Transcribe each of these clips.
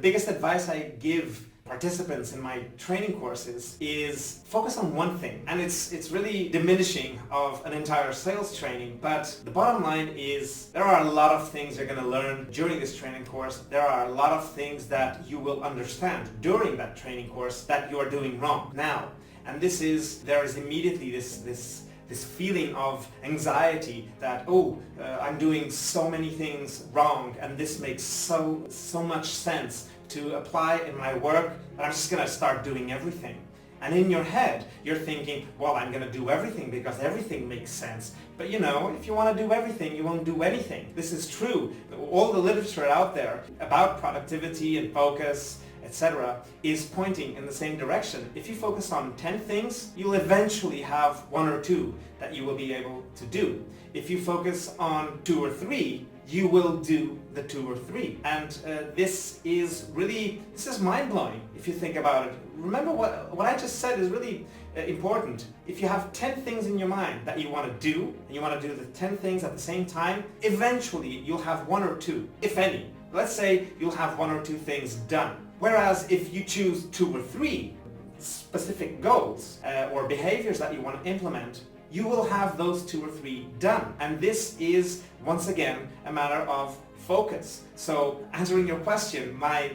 biggest advice I give participants in my training courses is focus on one thing. And it's really diminishing of an entire sales training, but the bottom line is there are a lot of things you're going to learn during this training course. There are a lot of things that you will understand during that training course that you are doing wrong now. And there is immediately this feeling of anxiety that, I'm doing so many things wrong and this makes so much sense to apply in my work that I'm just going to start doing everything. And in your head, you're thinking, well, I'm going to do everything because everything makes sense. But if you want to do everything, you won't do anything. This is true. All the literature out there about productivity and focus, etc., is pointing in the same direction. If you focus on 10 things, you'll eventually have 1 or 2 that you will be able to do. If you focus on 2 or 3, you will do the 2 or 3. And this is mind-blowing if you think about it. Remember what I just said is really important. If you have 10 things in your mind that you want to do, and you want to do the 10 things at the same time, eventually you'll have 1 or 2, if any. Let's say you'll have 1 or 2 things done. Whereas if you choose 2 or 3 specific goals or behaviors that you want to implement, you will have those 2 or 3 done. And this is, once again, a matter of focus. So answering your question, my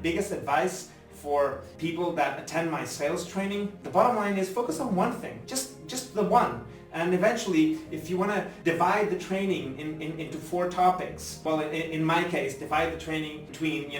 biggest advice for people that attend my sales training, the bottom line is focus on one thing, just the one. And eventually, if you want to divide the training into 4 topics, well, in my case, divide the training between,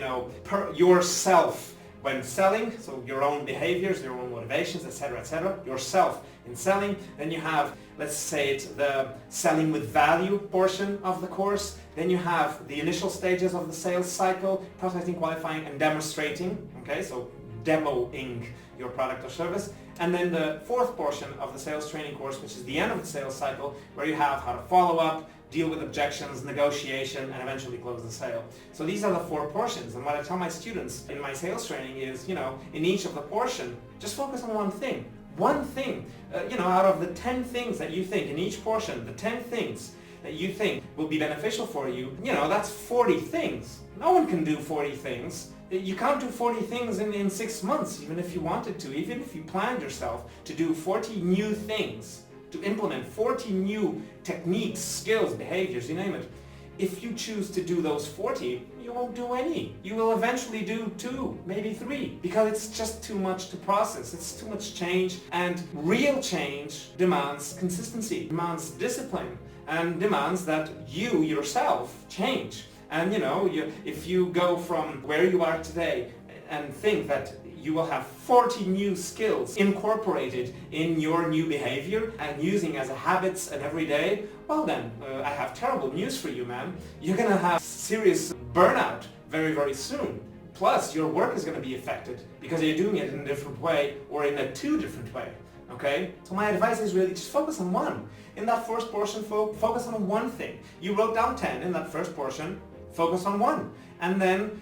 yourself when selling, so your own behaviors, your own motivations, etc., yourself in selling. Then you have, let's say it's the selling with value portion of the course. Then you have the initial stages of the sales cycle, prospecting, qualifying, and demonstrating. Okay, so demoing your product or service. And then the 4th portion of the sales training course, which is the end of the sales cycle, where you have how to follow up, deal with objections, negotiation, and eventually close the sale. So these are the 4 portions. And what I tell my students in my sales training is, in each of the portion, just focus on one thing. One thing, out of the 10 things that you think in each portion, the 10 things that you think will be beneficial for you, that's 40 things. No one can do 40 things. You can't do 40 things in 6 months, even if you wanted to, even if you planned yourself to do 40 new things, to implement 40 new techniques, skills, behaviors, you name it. If you choose to do those 40, you won't do any. You will eventually do 2, maybe 3, because it's just too much to process. It's too much change, and real change demands consistency, demands discipline, and demands that you yourself change. And if you go from where you are today and think that you will have 40 new skills incorporated in your new behavior and using as a habits and every day, well then, I have terrible news for you, man. You're gonna have serious burnout very, very soon. Plus, your work is gonna be affected because you're doing it in a different way or in a too different way. Okay? So my advice is really just focus on one. In that first portion, focus on one thing. You wrote down 10 in that first portion, focus on one. And then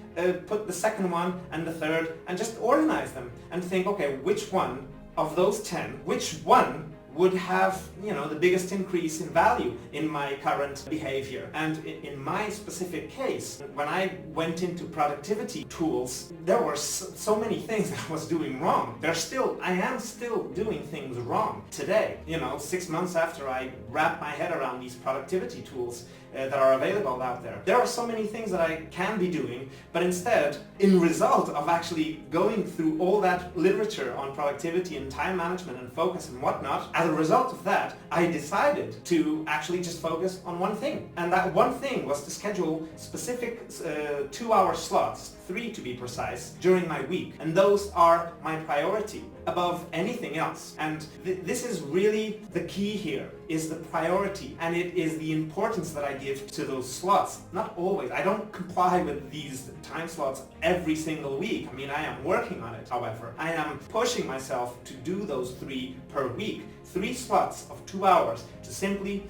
put the second one and the third and just organize them and think, okay, which one of those 10, which one would have, the biggest increase in value in my current behavior. And in my specific case, when I went into productivity tools, there were so many things that I was doing wrong. I am still doing things wrong today. 6 months after I wrapped my head around these productivity tools that are available out there. There are so many things that I can be doing, but instead, in result of actually going through all that literature on productivity and time management and focus and whatnot, as a result of that, I decided to actually just focus on one thing. And that one thing was to schedule specific 2-hour slots, 3 to be precise, during my week. And those are my priority above anything else. And this is really the key here, is the priority, and it is the importance that I give to those slots. Not always. I don't comply with these time slots every single week. I am working on it, however. I am pushing myself to do those 3 per week. 3 slots of 2 hours to simply,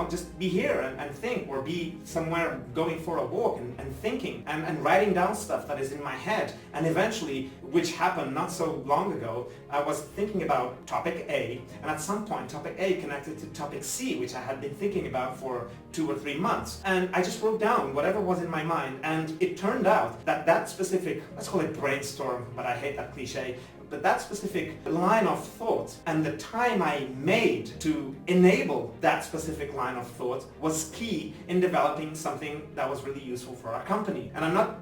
just be here and think, or be somewhere going for a walk and thinking and writing down stuff that is in my head. And eventually, which happened not so long ago, I was thinking about topic A, and at some point topic A connected to topic C, which I had been thinking about for 2 or 3 months. And I just wrote down whatever was in my mind, and it turned out that that specific, let's call it brainstorm, but I hate that cliche, but that specific line of thought and the time I made to enable that specific line of thought was key in developing something that was really useful for our company. And I'm not,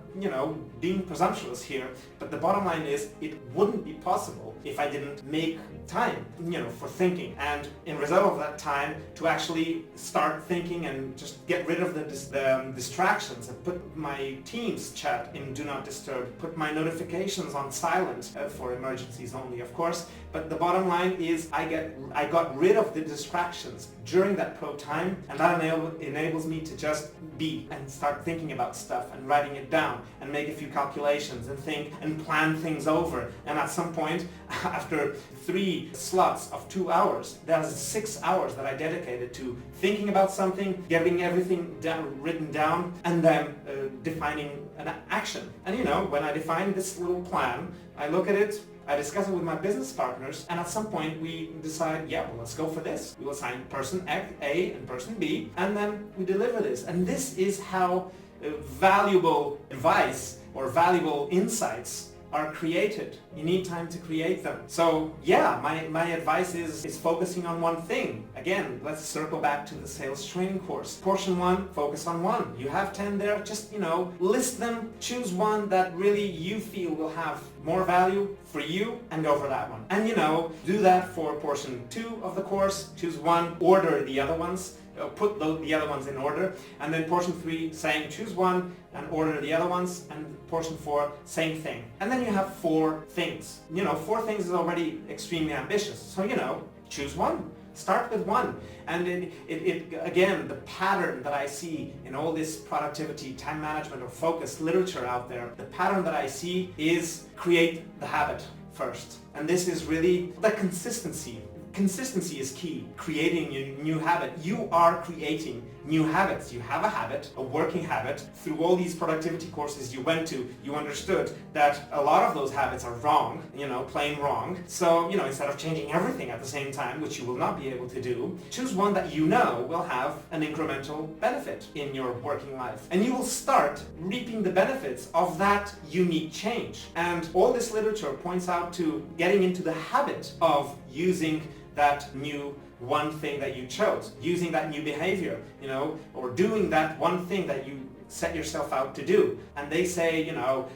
being presumptuous here, but the bottom line is it wouldn't be possible if I didn't make time, for thinking. And in result of that time to actually start thinking and just get rid of the distractions and put my Teams chat in Do Not Disturb, put my notifications on silent for emergencies only, of course. But the bottom line is I got rid of the distractions during that pro time, and that enables me to just be and start thinking about stuff and writing it down and make a few calculations and think and plan things over. And at some point, after 3 slots of 2 hours, there's 6 hours that I dedicated to thinking about something, getting everything written down, and then defining an action. And when I define this little plan, I look at it, I discuss it with my business partners, and at some point we decide, let's go for this. We will assign person A and person B, and then we deliver this. And this is how valuable advice or valuable insights are created. You need time to create them. So my advice is focusing on one thing. Again, let's circle back to the sales training course. Portion 1, focus on one. You have 10 there, just list them, choose one that really you feel will have more value for you and go for that one. And do that for portion 2 of the course, choose one, order the other ones, put the other ones in order, and then portion 3 saying choose one and order the other ones, and portion 4 same thing. And then you have 4 things. 4 things is already extremely ambitious, so choose one. Start with one. And it again, the pattern that I see in all this productivity, time management or focus literature out there, the pattern that I see is create the habit first. And this is really the consistency. Consistency is key. Creating a new habit. You are creating new habits. You have a habit, a working habit. Through all these productivity courses you went to, you understood that a lot of those habits are wrong, plain wrong. So, instead of changing everything at the same time, which you will not be able to do, choose one that will have an incremental benefit in your working life. And you will start reaping the benefits of that unique change. And all this literature points out to getting into the habit of using that new one thing that you chose, using that new behavior, or doing that one thing that you set yourself out to do. And they say,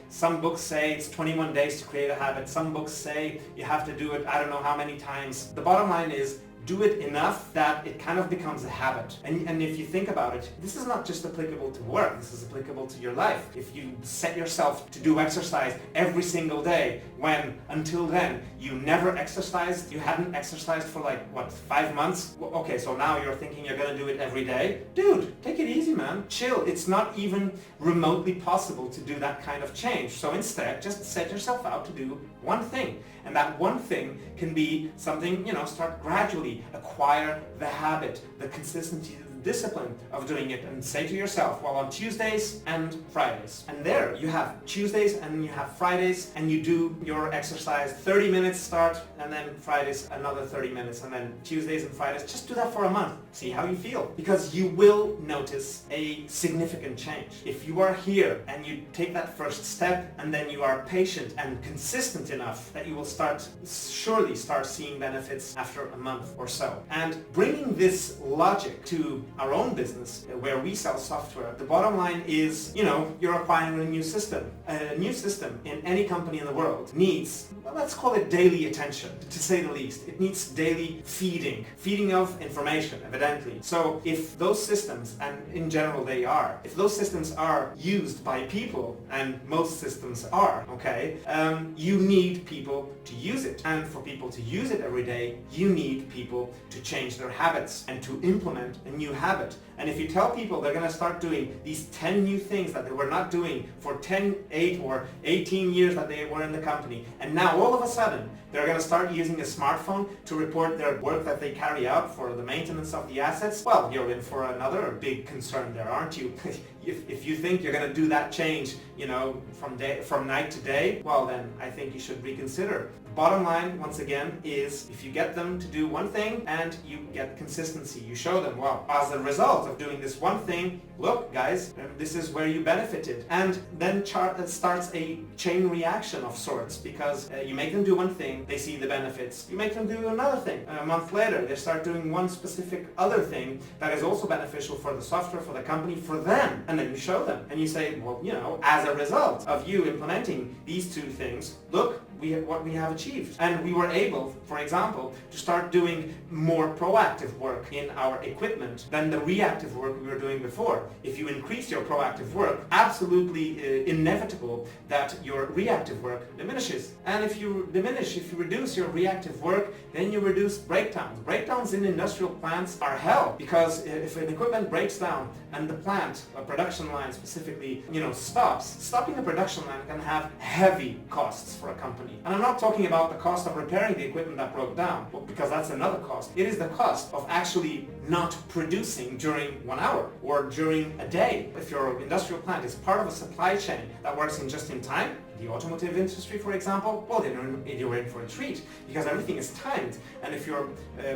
some books say it's 21 days to create a habit. Some books say you have to do it I don't know how many times. The bottom line is do it enough that it kind of becomes a habit. And if you think about it, this is not just applicable to work, this is applicable to your life. If you set yourself to do exercise every single day, when until then you never exercised, you hadn't exercised for 5 months? Okay, so now you're thinking you're gonna do it every day? Dude, take it easy, man. Chill. It's not even remotely possible to do that kind of change. So instead, just set yourself out to do one thing. And that one thing can be something, start gradually, acquire the habit, the consistency, the discipline of doing it, and say to yourself, on Tuesdays and Fridays. And there you have Tuesdays and you have Fridays, and you do your exercise 30 minutes start, and then Fridays another 30 minutes, and then Tuesdays and Fridays. Just do that for a month. See how you feel. Because you will notice a significant change. If you are here and you take that first step, and then you are patient and consistent enough that you will surely start seeing benefits after a month or so. And bringing this logic to our own business, where we sell software, the bottom line is, you're acquiring a new system. A new system in any company in the world needs, let's call it daily attention, to say the least. It needs daily feeding of information, evidently. So if those systems, and in general they are, if those systems are used by people, and most systems are, okay, you need people to use it. And for people to use it every day, you need people to change their habits and to implement a new habit. And if you tell people they're going to start doing these 10 new things that they were not doing for 10, 8 or 18 years that they were in the company, and now all of a sudden they're going to start using a smartphone to report their work that they carry out for the maintenance of the assets, well, you're in for another big concern there, aren't you? if you think you're going to do that change, from night to day, well then I think you should reconsider. Bottom line, once again, is if you get them to do one thing and you get consistency, you show them, well, as a result of doing this one thing, look guys, this is where you benefited. And then starts a chain reaction of sorts, because you make them do one thing, they see the benefits. You make them do another thing. A month later, they start doing one specific other thing that is also beneficial for the software, for the company, for them. And then you show them and you say, well, as a result of you implementing these two things, look, what we have achieved. And we were able, for example, to start doing more proactive work in our equipment than the reactive work we were doing before. If you increase your proactive work, absolutely inevitable that your reactive work diminishes. And if you reduce your reactive work, then you reduce breakdowns. Breakdowns in industrial plants are hell, because if an equipment breaks down and the plant, a production line specifically, stopping the production line can have heavy costs for a company. And I'm not talking about the cost of repairing the equipment that broke down, because that's another cost. It is the cost of actually not producing during 1 hour or during a day. If your industrial plant is part of a supply chain that works in just in time, the automotive industry, for example, well, you're in for a treat, because everything is timed. And if your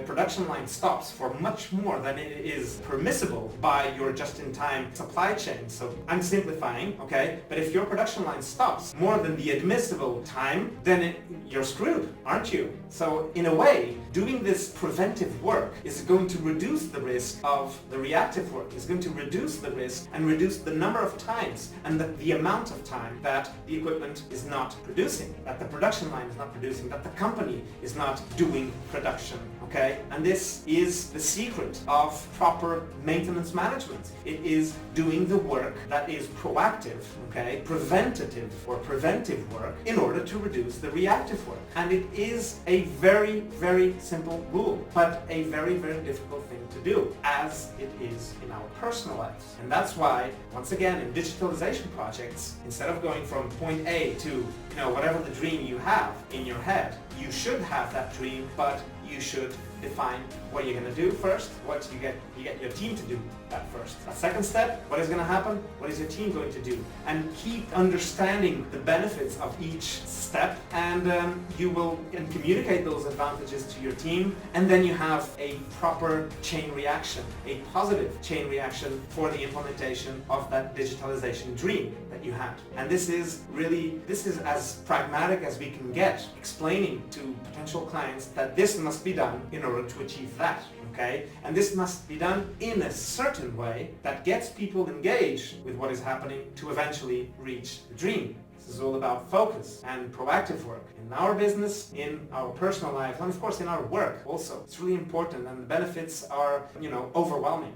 production line stops for much more than it is permissible by your just-in-time supply chain, so I'm simplifying, okay, but if your production line stops more than the admissible time, then you're screwed, aren't you? So in a way, doing this preventive work is going to reduce the risk of the reactive work. It's going to reduce the risk and reduce the number of times and the amount of time that the equipment is not producing, that the production line is not producing, that the company is not doing production, okay? And this is the secret of proper maintenance management. It is doing the work that is proactive, okay, preventative or preventive work in order to reduce the reactive work. And it is a very, very simple rule, but a very, very difficult thing to do, as it is in our personal lives. And that's why, once again, in digitalization projects, instead of going from point A to whatever the dream you have in your head, you should have that dream, but you should define what you're going to do first. You get your team to do that first. A second step, what is going to happen? What is your team going to do? And keep understanding the benefits of each step, and you will communicate those advantages to your team, and then you have a proper chain reaction, a positive chain reaction for the implementation of that digitalization dream that you had. And this is as pragmatic as we can get, explaining to potential clients that this must be done in order to achieve that. Okay? And this must be done in a certain way that gets people engaged with what is happening to eventually reach the dream. This is all about focus and proactive work in our business, in our personal life, and of course in our work also. It's really important, and the benefits are, overwhelming.